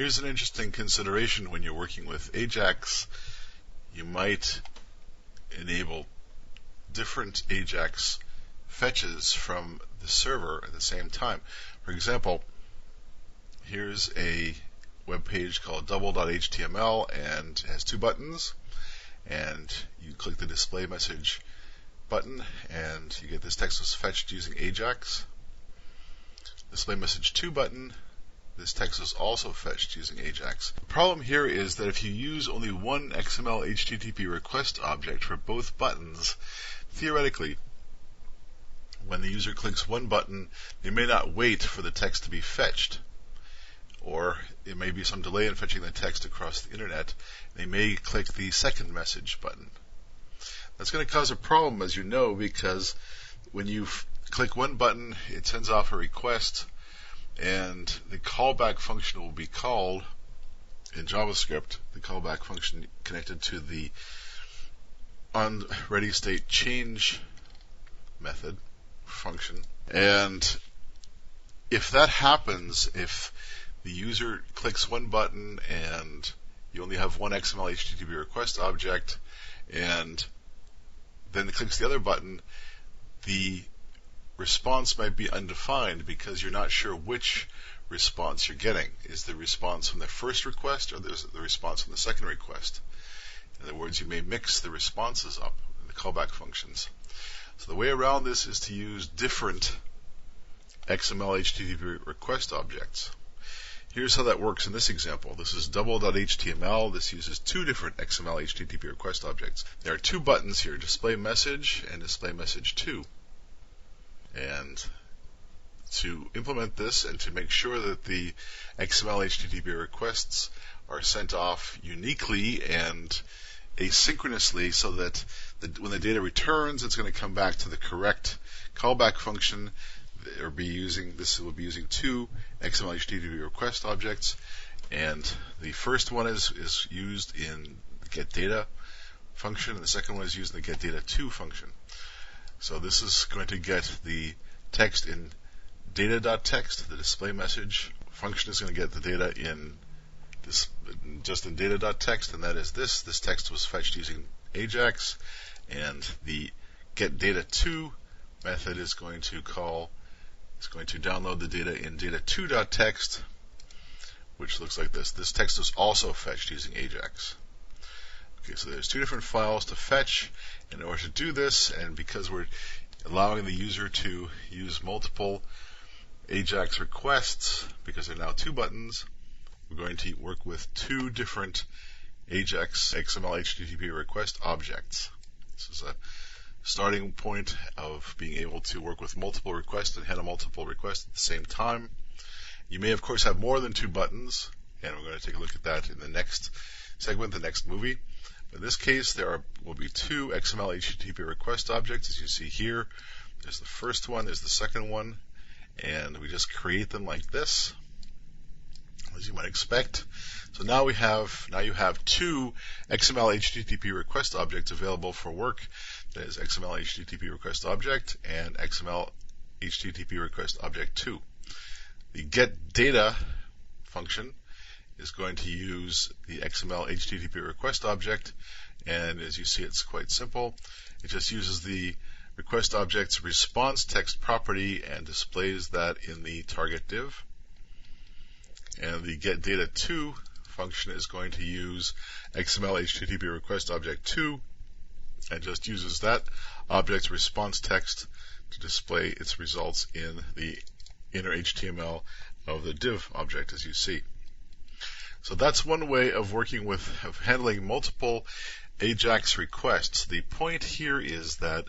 Here's an interesting consideration when you're working with Ajax. You might enable different Ajax fetches from the server at the same time. For example, here's a web page called double.html and it has two buttons, and you click the display message button and you get this text was fetched using Ajax. Display message 2 button, this text is also fetched using Ajax. The problem here is that if you use only one XML HTTP request object for both buttons, theoretically, when the user clicks one button, they may not wait for the text to be fetched, or it may be some delay in fetching the text across the internet. They may click the second message button. That's going to cause a problem, as you know, because when you click one button, it sends off a request, and the callback function will be called in JavaScript. The callback function connected to the onReadyStateChange method function. And if that happens, if the user clicks one button and you only have one XML HTTP request object, and then it clicks the other button, the response might be undefined because you're not sure which response you're getting. Is the response from the first request or the response from the second request? In other words, you may mix the responses up in the callback functions. So the way around this is to use different XML HTTP request objects. Here's how that works in this example. This is double.html. This uses two different XML HTTP request objects. There are two buttons here, display message and display message 2. And to implement this and to make sure that the XML HTTP requests are sent off uniquely and asynchronously so that when the data returns, it's going to come back to the correct callback function. This will be using two XML HTTP request objects, and the first one is used in the getData function, and the second one is used in the getData2 function. So this is going to get the text in data.text. The display message function is going to get the data in just in data.text, and that is this. This text was fetched using Ajax, and the getData2 method is going to download the data in data2.text, which looks like this. This text was also fetched using Ajax. Okay, so there's two different files to fetch. In order to do this, and because we're allowing the user to use multiple Ajax requests, because there are now two buttons, we're going to work with two different Ajax XML HTTP request objects. This is a starting point of being able to work with multiple requests and handle multiple requests at the same time. You may, of course, have more than two buttons, and we're going to take a look at that in the next segment, the next movie. In this case, there will be two XML HTTP request objects, as you see here. There's the first one, there's the second one, and we just create them like this, as you might expect. So now you have two XML HTTP request objects available for work. That is XML HTTP request object and XML HTTP request object 2. The getData function is going to use the XML HTTP request object, and as you see, it's quite simple. It just uses the request object's response text property and displays that in the target div. And the getData2 function is going to use XML HTTP request object 2 and just uses that object's response text to display its results in the inner HTML of the div object, as you see. So that's one way of handling multiple Ajax requests. The point here is that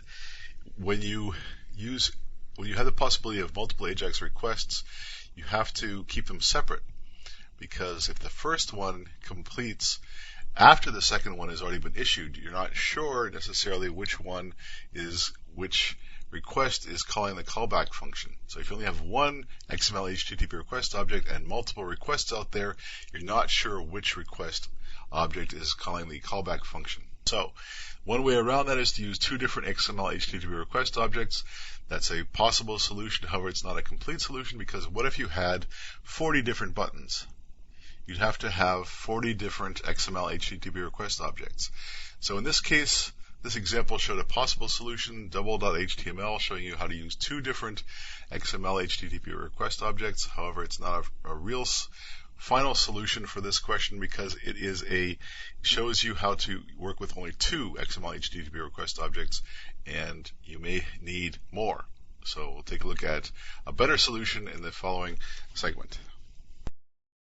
when you have the possibility of multiple Ajax requests, you have to keep them separate, because if the first one completes after the second one has already been issued, you're not sure necessarily which request is calling the callback function. So if you only have one XML HTTP request object and multiple requests out there, you're not sure which request object is calling the callback function. So one way around that is to use two different XML HTTP request objects. That's a possible solution. However, it's not a complete solution, because what if you had 40 different buttons? you'd have to have 40 different XML HTTP request objects. So in this case, this example showed a possible solution, double.html, showing you how to use 2 different XML HTTP request objects. However, it's not a real final solution for this question because it shows you how to work with only 2 XML HTTP request objects, and you may need more. So we'll take a look at a better solution in the following segment.